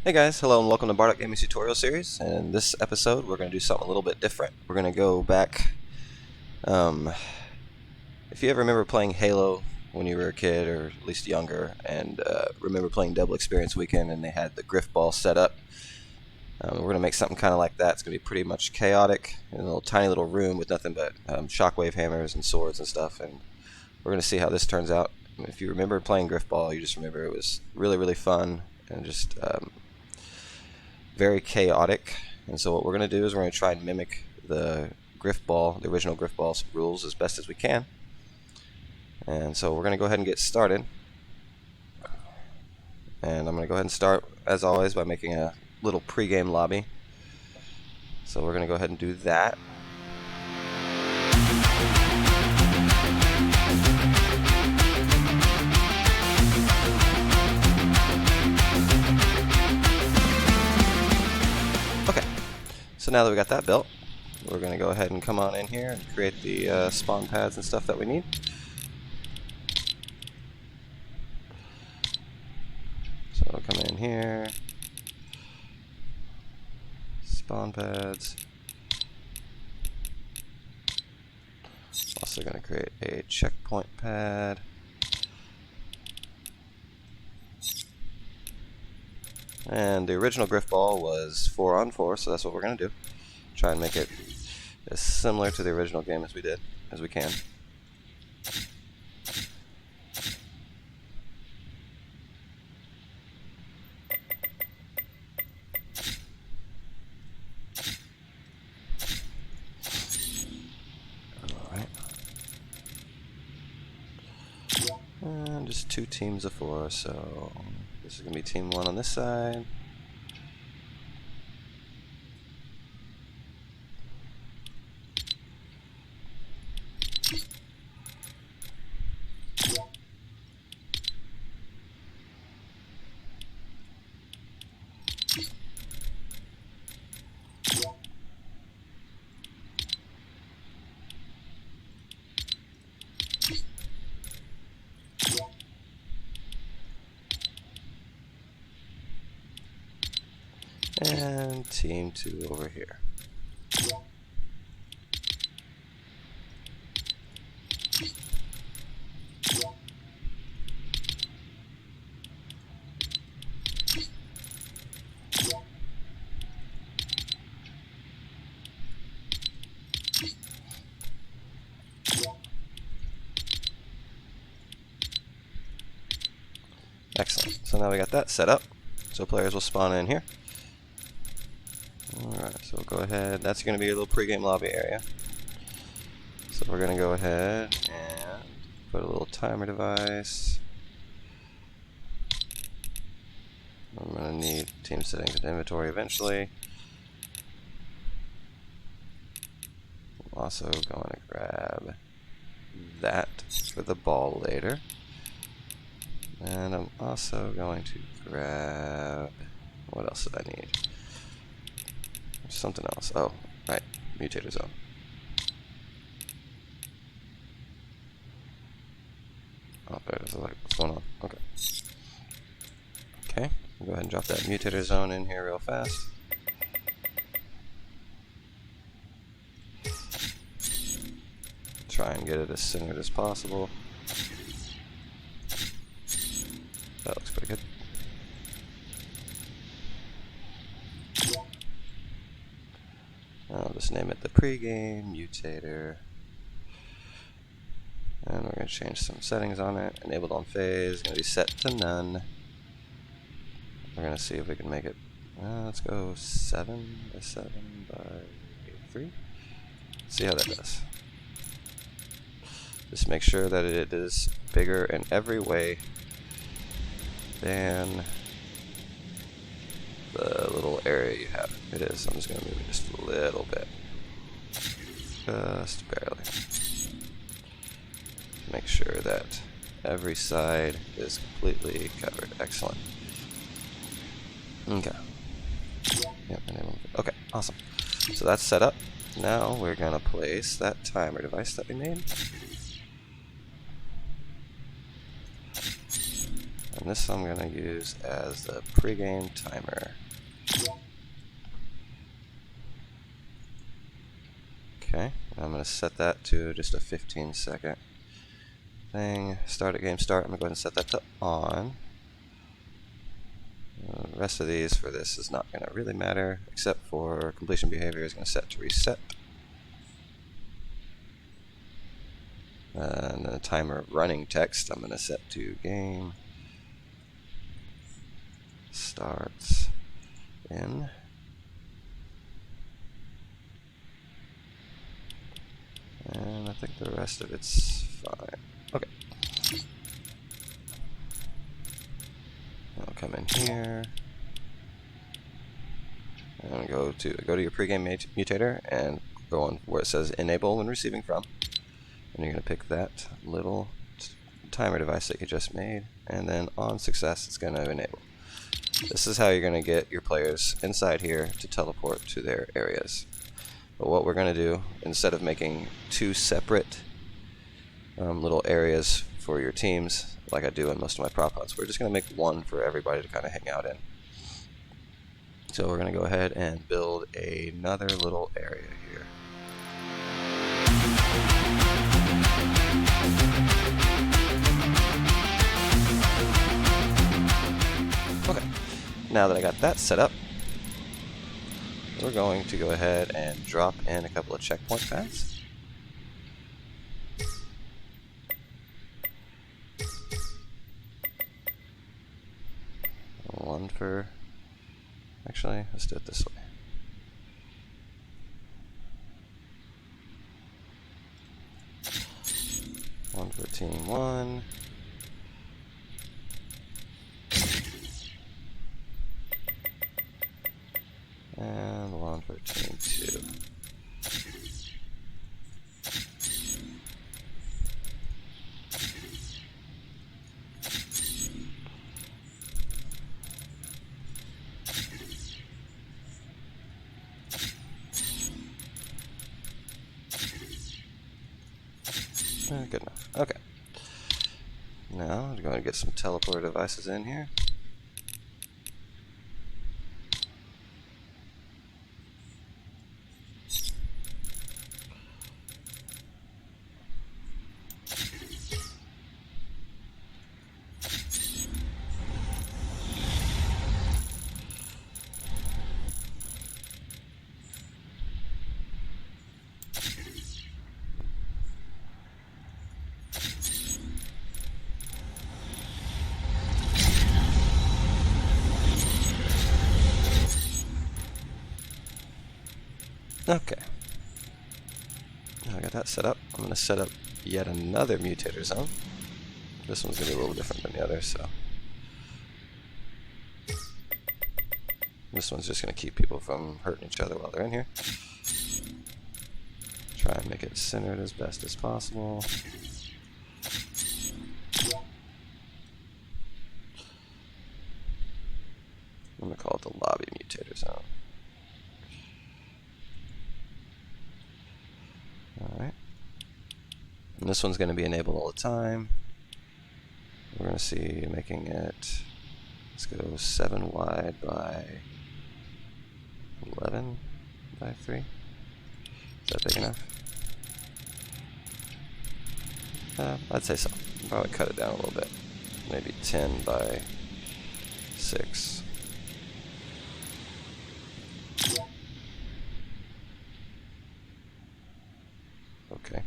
Hey guys, hello and welcome to Bardock Gaming's tutorial series. And in this episode, we're going to do something a little bit different. We're going to go back. If you ever remember playing Halo when you were a kid, or at least younger, and remember playing Double Experience Weekend, and they had the Grifball set up, we're going to make something kind of like that. It's going to be pretty much chaotic in a little tiny little room with nothing but shockwave hammers and swords and stuff. And we're going to see how this turns out. If you remember playing Grifball, you just remember it was really, really fun and just very chaotic. And so what we're going to do is we're going to try and mimic the Grifball, the original Grifball's rules as best as we can. And so we're going to go ahead and get started. And I'm going to go ahead and start, as always, by making a little pre-game lobby. So we're going to go ahead and do that. Okay, so now that we got that built, we're going to go ahead and come on in here and create the spawn pads and stuff that we need. So I'll come in here, spawn pads. Also going to create a checkpoint pad. And the original Grifball was 4-on-4, so that's what we're going to do. Try and make it as similar to the original game as we can. Alright. And just 2 teams of 4, so this is going to be team 1 on this side. And team 2 over here. Excellent. So now we got that set up. So players will spawn in here. Alright, so we'll go ahead. That's going to be a little pregame lobby area. So we're going to go ahead and put a little timer device. I'm going to need team settings and inventory eventually. I'm also going to grab that for the ball later. And I'm also going to grab, what else did I need? Something else. Oh, right, mutator zone. Oh, there it is. What's going on? Okay. Okay, we'll go ahead and drop that mutator zone in here real fast. Try and get it as centered as possible. That looks pretty good. I'll just name it the pregame mutator. And we're going to change some settings on it. Enabled on phase, going to be set to none. We're going to see if we can make it, let's go 7 by 7 by 3. See how that does. Just make sure that it is bigger in every way than the little area you have. It is. I'm just going to move it just a little bit. Just barely. Make sure that every side is completely covered. Excellent. Okay. Yep, okay, awesome. So that's set up. Now we're going to place that timer device that we made. and this I'm going to use as the pregame timer. Okay, I'm going to set that to just a 15-second thing. Start at game start. I'm going to go ahead and set that to on. The rest of these for this is not going to really matter, except for completion behavior is going to set to reset. And then the timer running text I'm going to set to game starts in. And I think the rest of it's fine. Okay. I'll come in here and go to your pregame mutator and go on where it says enable when receiving from, and you're going to pick that little timer device that you just made, and then on success it's going to enable. This is how you're going to get your players inside here to teleport to their areas. But what we're going to do, instead of making two separate little areas for your teams, like I do in most of my prop hunts, we're just going to make one for everybody to kind of hang out in. So we're going to go ahead and build another little area here. Okay, now that I got that set up, we're going to go ahead and drop in a couple of checkpoint paths. One for, actually, let's do it this way. One for team 1. And one for team 2. Good enough. Okay. Now we're going to get some teleporter devices in here. Okay. Now I got that set up. I'm going to set up yet another mutator zone. This one's going to be a little different than the others, so. This one's just going to keep people from hurting each other while they're in here. Try and make it centered as best as possible. I'm going to call it the lobby mutator zone. Alright. And this one's going to be enabled all the time. We're going to see making it, let's go 7 wide by 11 by 3. Is that big enough? I'd say so. Probably cut it down a little bit. Maybe 10 by 6. Okay.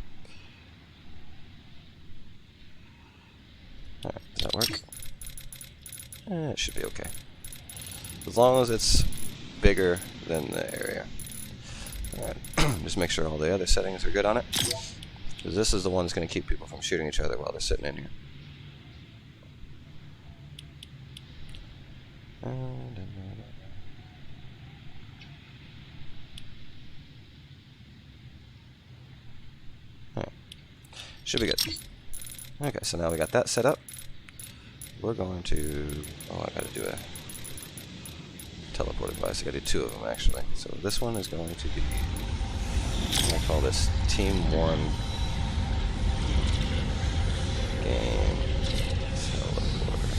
Alright, does that work? It should be okay. As long as it's bigger than the area. Alright, just make sure all the other settings are good on it. Because this is the one that's going to keep people from shooting each other while they're sitting in here. Should be good. Okay, so now we got that set up. We're going to, oh, I gotta do a teleport device. I gotta do 2 of them actually. So this one is going to be, I'm gonna call this Team 1 Game Teleporter.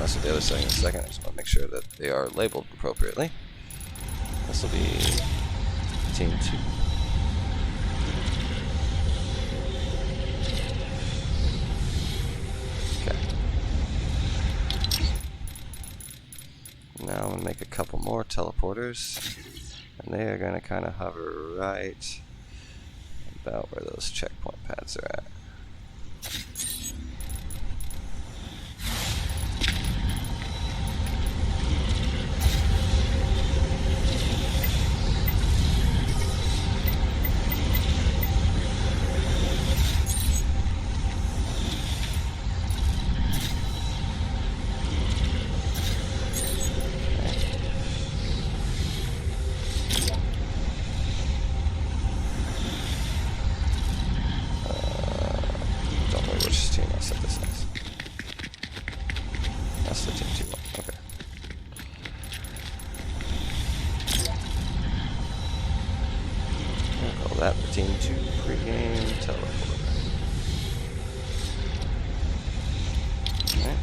mess with the other setting in a second. I just want to make sure that they are labeled appropriately. This will be Team 2. Okay. Now I'm going to make a couple more teleporters. And they are going to kind of hover right about where those checkpoint pads are at. That's the Team 2 one. Okay. We'll call that the Team 2 pregame teleporter. Okay.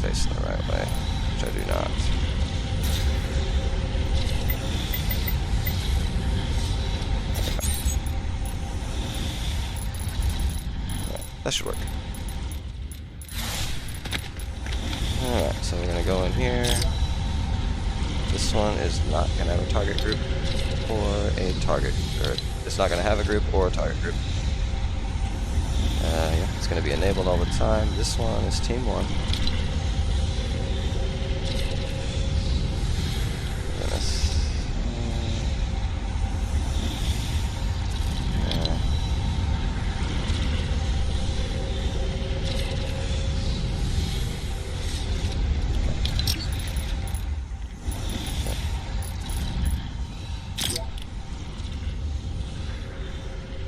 Facing the right way, which I do not. That should work. Alright, so we're going to go in here. This one is not going to have a target group or a target, or it's not going to have a group or a target group. Yeah, it's going to be enabled all the time. This one is Team 1.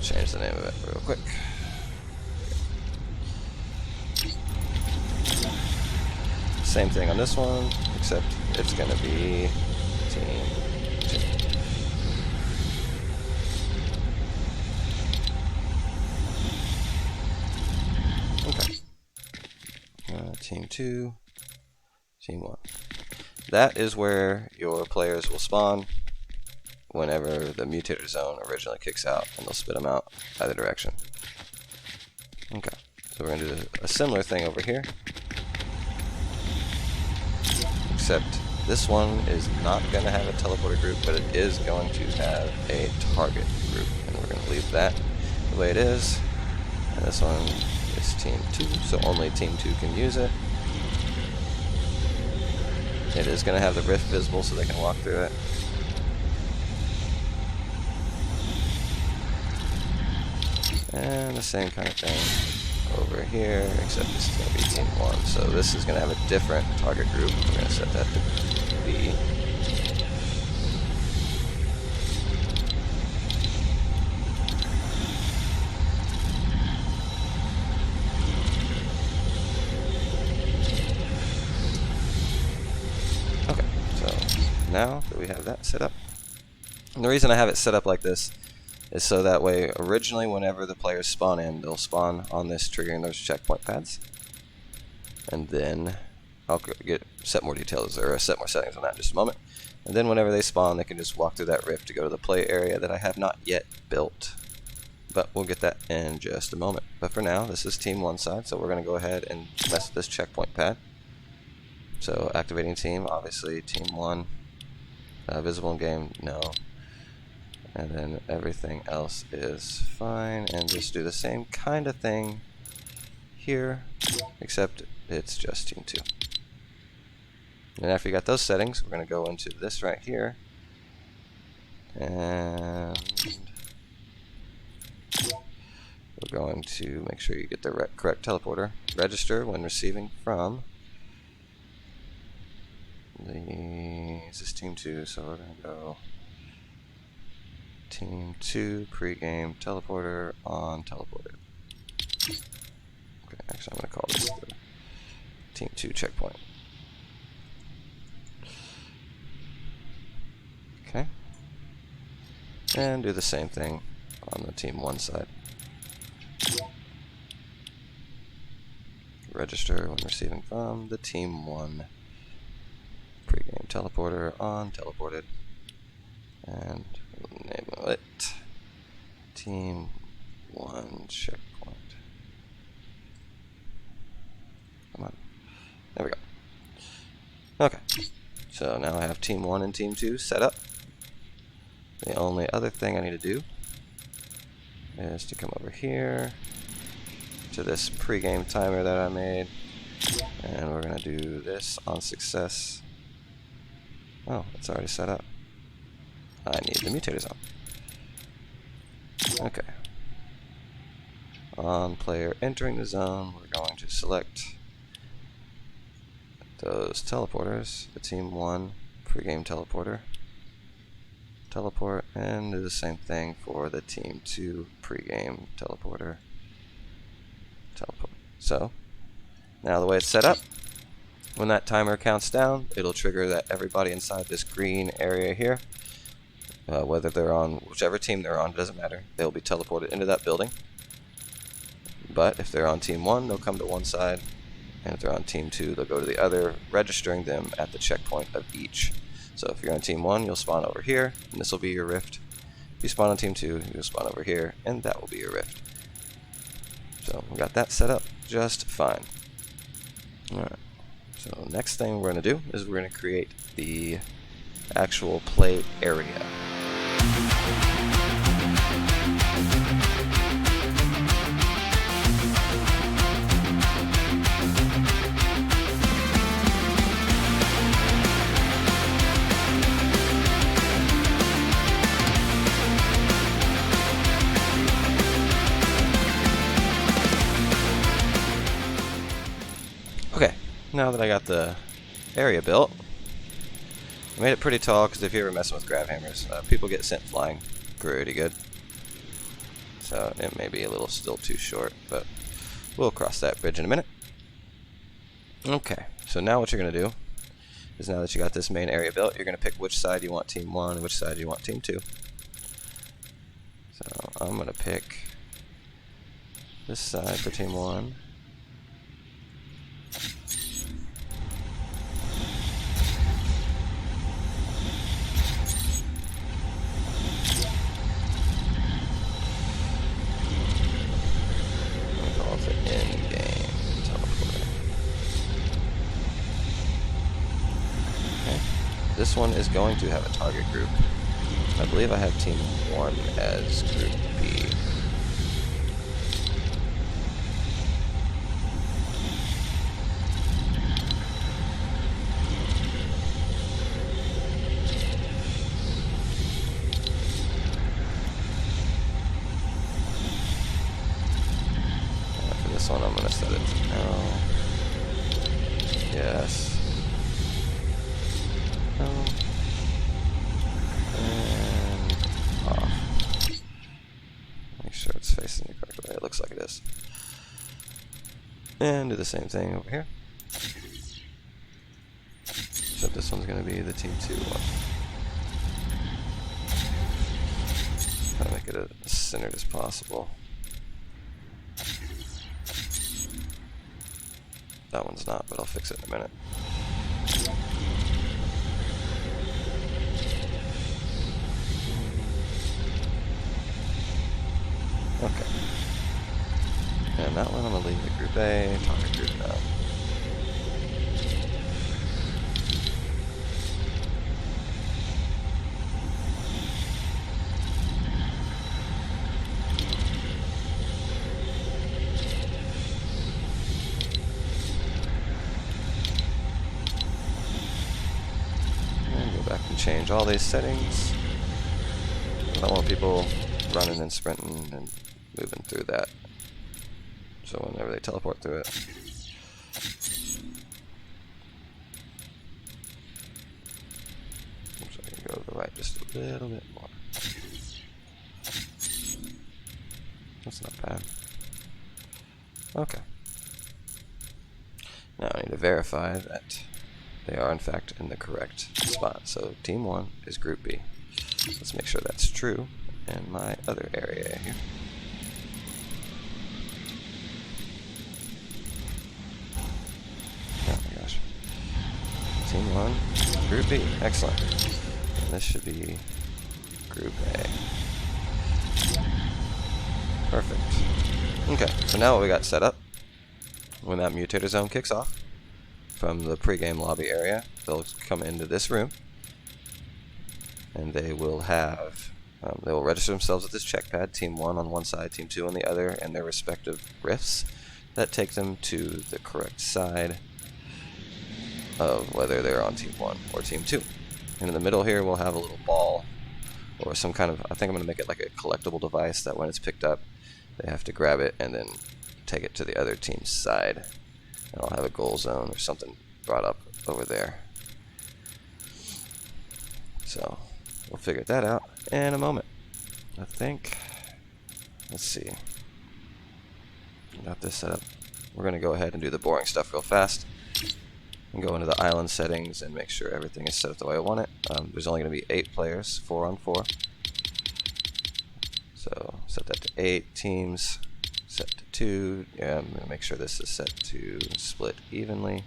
Change the name of it real quick. Same thing on this one, except it's going to be Team 2. Okay. Team 2, Team 1. That is where your players will spawn whenever the mutator zone originally kicks out, and they'll spit them out either direction. Okay, so we're going to do a similar thing over here, except this one is not going to have a teleporter group, but it is going to have a target group, and we're going to leave that the way it is. And this one is Team 2, so only Team 2 can use it. It is going to have the rift visible so they can walk through it. And the same kind of thing over here, except this is going to be Team 1. So this is going to have a different target group. We're going to set that to B. Okay, so now that we have that set up, and the reason I have it set up like this is so that way, originally, whenever the players spawn in, they'll spawn on this, triggering those checkpoint pads. And then I'll set more details, or set more settings on that in just a moment. And then whenever they spawn, they can just walk through that rift to go to the play area that I have not yet built. But we'll get that in just a moment. But for now, this is Team 1 side, so we're going to go ahead and mess with this checkpoint pad. So activating team, obviously Team 1. Visible in game, no. And then everything else is fine, and just do the same kind of thing here, except it's just Team 2. And after you got those settings, we're going to go into this right here, and we're going to make sure you get the correct teleporter. Register when receiving from This is team 2, so we're gonna go team 2 pregame teleporter on teleporter. Okay, actually I'm gonna call this the team 2 checkpoint. Okay. And do the same thing on the team 1 side. Register when receiving from the team 1 pregame teleporter on teleported. And we'll name it team 1 checkpoint. Come on. There we go. Okay. So now I have team 1 and team 2 set up. The only other thing I need to do is to come over here to this pregame timer that I made, and we're gonna do this on success. Oh, it's already set up. I need the mutator zone. Okay. On player entering the zone, we're going to select those teleporters, the team 1 pregame teleporter. Teleport, and do the same thing for the team 2 pregame teleporter. Teleport. So, now the way it's set up, when that timer counts down, it'll trigger that everybody inside this green area here, whether they're on whichever team they're on, doesn't matter, they'll be teleported into that building. But if they're on team 1, they'll come to one side, and if they're on team 2, they'll go to the other, registering them at the checkpoint of each. So if you're on team 1, you'll spawn over here, and this will be your rift. If you spawn on team 2, you'll spawn over here, and that will be your rift. So we got that set up just fine. Alright, so next thing we're going to do is we're going to create the actual play area. Okay, now that I got the area built, I made it pretty tall because if you're ever messing with grab hammers, people get sent flying pretty good. So it may be a little still too short, but we'll cross that bridge in a minute. Okay, so now what you're going to do is, now that you got this main area built, you're going to pick which side you want team 1 and which side you want team 2. So I'm going to pick this side for team 1. This one is going to have a target group. I believe I have team 1 as group B. For this one I'm going to set it to no. Yes. And off. Make sure it's facing the correct way. It looks like it is. And do the same thing over here. Except this one's going to be the team 2 one. Try to make it as centered as possible. That one's not, but I'll fix it in a minute. Okay. And that one I'm going to leave the group A, target group no. And go back and change all these settings. I don't want people running and sprinting and moving through that. So whenever they teleport through it. right just a little bit more. That's not bad. Okay. Now I need to verify that they are in fact in the correct spot. So team 1 is group B. Let's make sure that's true in my other area here. Oh my gosh. Team 1, group B. Excellent. And this should be group A. Perfect. Okay, so now what we got set up, when that mutator zone kicks off from the pregame lobby area, they'll come into this room and they will have they will register themselves at this check pad, team 1 on one side, team 2 on the other, and their respective rifts that take them to the correct side of whether they're on team 1 or team 2. And in the middle here we'll have a little ball or some kind of, I think I'm going to make it like a collectible device that when it's picked up they have to grab it and then take it to the other team's side. And I'll have a goal zone or something brought up over there. So we'll figure that out in a moment. I think, let's see, got this set up. We're going to go ahead and do the boring stuff real fast and go into the island settings and make sure everything is set up the way I want it. There's only going to be 8 players, 4 on 4. So set that to 8 teams, set to 2. Yeah, I'm going to make sure this is set to split evenly.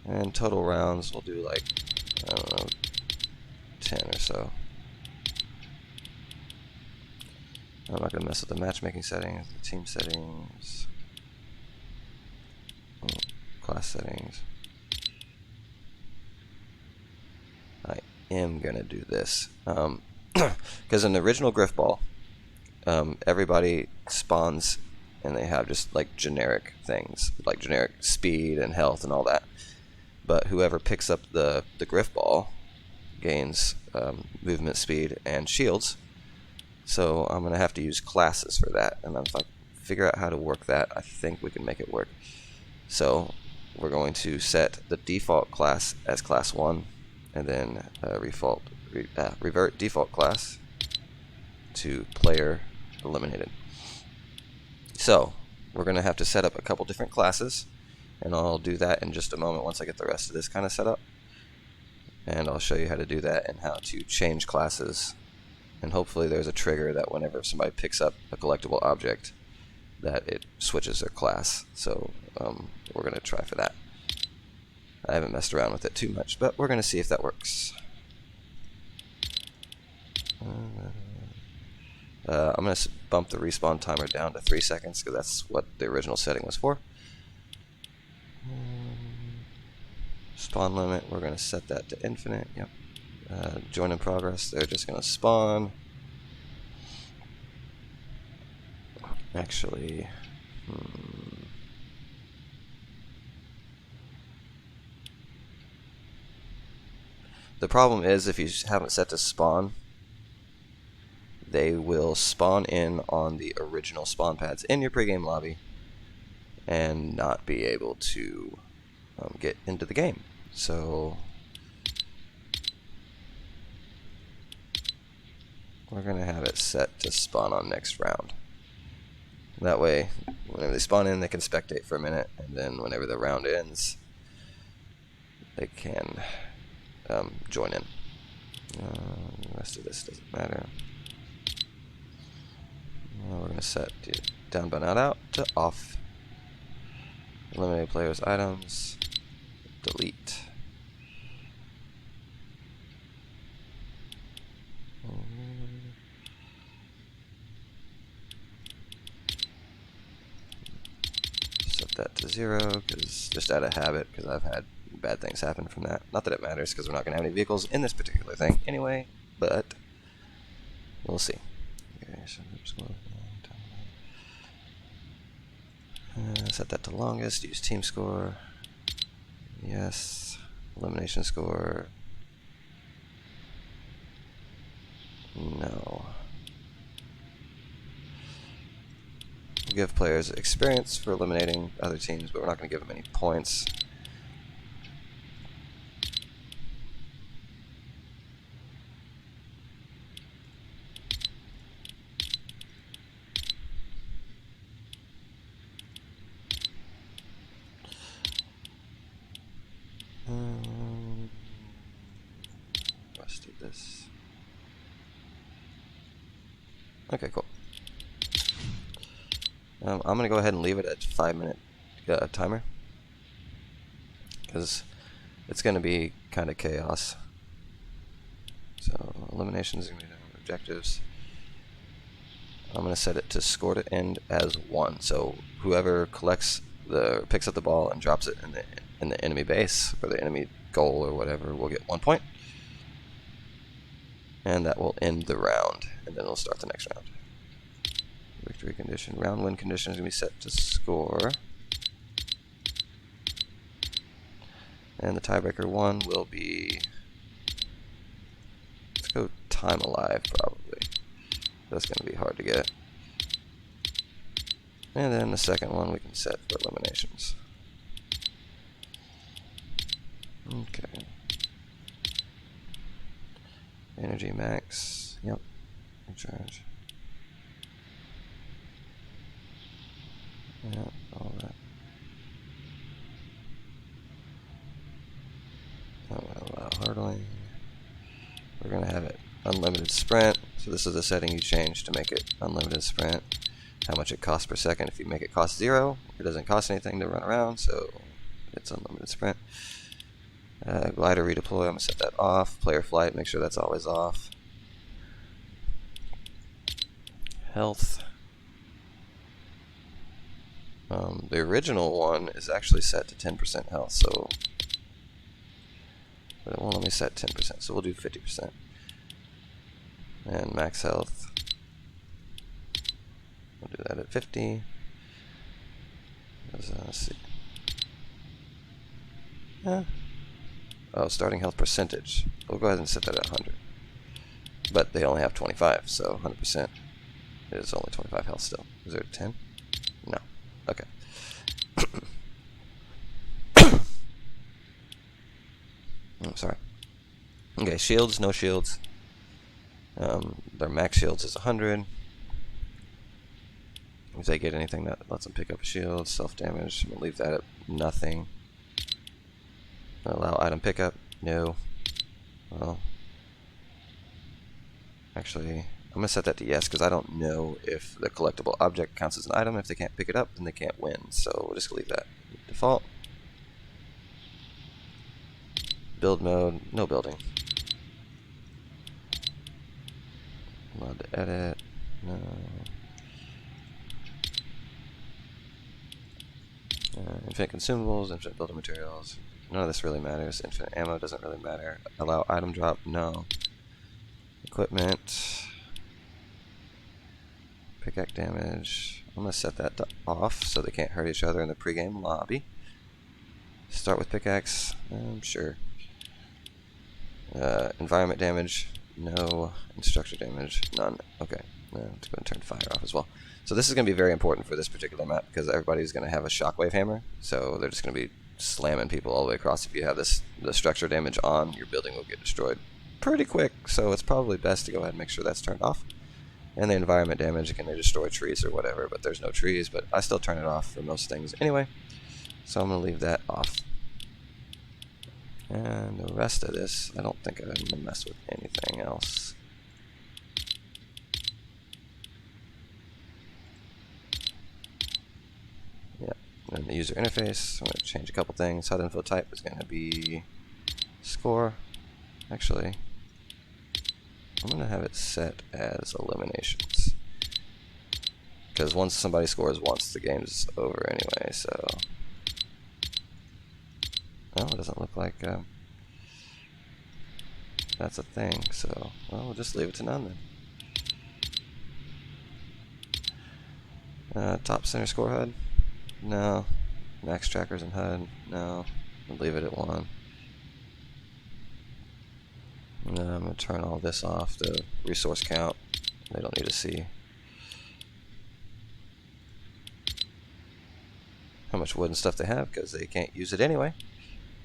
And total rounds, we'll do like, I don't know, 10 or so. I'm not going to mess with the matchmaking settings, the team settings, class settings. I am going to do this. Because in the original Grifball, everybody spawns and they have just like generic things, like generic speed and health and all that. But whoever picks up the Grifball gains movement, speed, and shields. So I'm going to have to use classes for that. And if I figure out how to work that, I think we can make it work. So we're going to set the default class as class 1, and then revert default class to player eliminated. So we're going to have to set up a couple different classes, and I'll do that in just a moment once I get the rest of this kind of set up. And I'll show you how to do that and how to change classes. And hopefully there's a trigger that whenever somebody picks up a collectible object, that it switches their class. So we're going to try for that. I haven't messed around with it too much, but we're going to see if that works. I'm going to bump the respawn timer down to 3 seconds because that's what the original setting was for. Spawn limit, we're going to set that to infinite. Yep. Join in progress, they're just going to spawn. Actually, the problem is if you haven't set to spawn, they will spawn in on the original spawn pads in your pregame lobby and not be able to get into the game. So we're going to have it set to spawn on next round. That way, whenever they spawn in, they can spectate for a minute, and then whenever the round ends, they can join in. The rest of this doesn't matter. We're going to set down but not out to off. Eliminate players' items. Delete. Set that to 0, because just out of habit, because I've had bad things happen from that. Not that it matters, because we're not going to have any vehicles in this particular thing anyway, but we'll see. Okay, so set that to longest, use team score, yes, elimination score, no. We'll give players experience for eliminating other teams, but we're not going to give them any points. Okay, cool. I'm going to go ahead and leave it at 5-minute timer, because it's going to be kind of chaos. So eliminations are going to be objectives. I'm going to set it to score to end as 1. So whoever picks up the ball and drops it in the enemy base or the enemy goal or whatever will get 1 point, and that will end the round. And then we'll start the next round. Victory condition, round win condition is going to be set to score, and the tiebreaker 1 will be, let's go time alive probably. That's going to be hard to get. And then the second one we can set for eliminations. Okay. Energy max. Yep. Recharge. Yeah, all that. Allow hurdling. We're going to have it unlimited sprint. So this is the setting you change to make it unlimited sprint. How much it costs per second. If you make it cost 0, it doesn't cost anything to run around, so it's unlimited sprint. Glider redeploy, I'm going to set that off. Player flight, make sure that's always off. Health. The original one is actually set to 10% health, so but it won't let me set 10%, so we'll do 50%. And max health, we'll do that at 50. Let's see. Oh, starting health percentage. We'll go ahead and set that at 100. But they only have 25, so 100% is only 25 health still. Is there 10? No. Okay. I'm sorry. Okay, shields, no shields. Their max shields is 100. If they get anything that lets them pick up a shield, self-damage, I'm going to leave that at nothing. Allow item pickup, no. Well, actually, I'm going to set that to yes, because I don't know if the collectible object counts as an item. If they can't pick it up, then they can't win, so we'll just leave that default. Build mode, no building. Allowed to edit, no. Infinite consumables, infinite building materials. None of this really matters. Infinite ammo doesn't really matter. Allow item drop, no. Equipment. Pickaxe damage. I'm going to set that to off so they can't hurt each other in the pregame lobby. Start with pickaxe, sure. Environment damage, no. Instructor damage, none. Okay, let's go and turn fire off as well. So this is going to be very important for this particular map because everybody's going to have a shockwave hammer, so they're just going to be slamming people all the way across. If you have the structure damage on, your building will get destroyed pretty quick, so it's probably best to go ahead and make sure that's turned off. And the environment damage, can they destroy trees or whatever, but there's no trees, but I still turn it off for most things anyway, so I'm going to leave that off. And the rest of this, I don't think I'm going to mess with anything else. Yeah, and the user interface, I'm going to change a couple things. HUD info type is going to be score. Actually, I'm going to have it set as eliminations. Because once somebody scores once, the game's over anyway, so... Well, it doesn't look like that's a thing, so well, we'll just leave it to none then. Top center score HUD? No. Max trackers and HUD? No. We'll leave it at 1. And then I'm going to turn all this off, the resource count. They don't need to see how much wood and stuff they have because they can't use it anyway.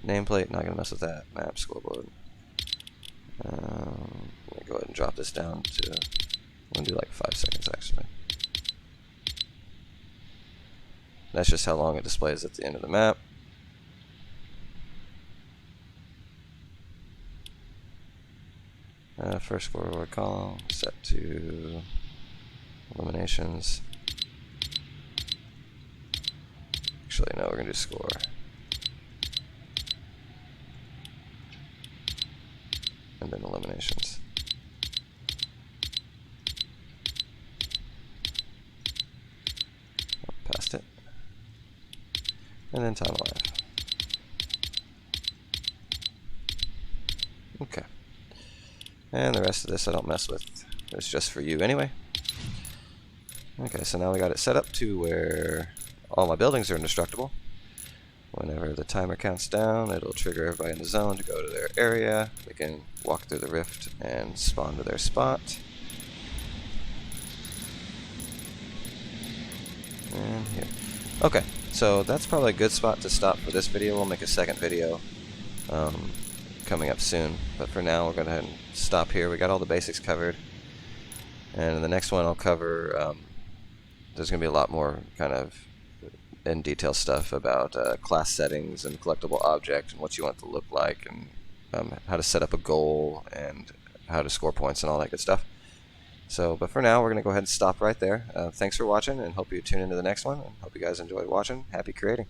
Nameplate, not gonna mess with that. Map, scoreboard. Let me go ahead and drop this down to, I'm gonna do like 5 seconds actually. That's just how long it displays at the end of the map. First scoreboard column set to Eliminations. Actually, no, we're going to do score. And then eliminations. Past it. And then time alive. Okay. And the rest of this I don't mess with. It's just for you anyway. Okay, so now we got it set up to where all my buildings are indestructible. Whenever the timer counts down, it'll trigger everybody in the zone to go to their area. They can walk through the rift and spawn to their spot. And here. Okay, so that's probably a good spot to stop for this video. We'll make a second video coming up soon. But for now, we're going to go ahead and stop here. We got all the basics covered. And in the next one, I'll cover, there's going to be a lot more kind of in detail stuff about class settings and collectible object and what you want it to look like, and how to set up a goal and how to score points and all that good stuff. So, but for now, we're going to go ahead and stop right there. Thanks for watching, and hope you tune into the next one. And hope you guys enjoyed watching. Happy creating.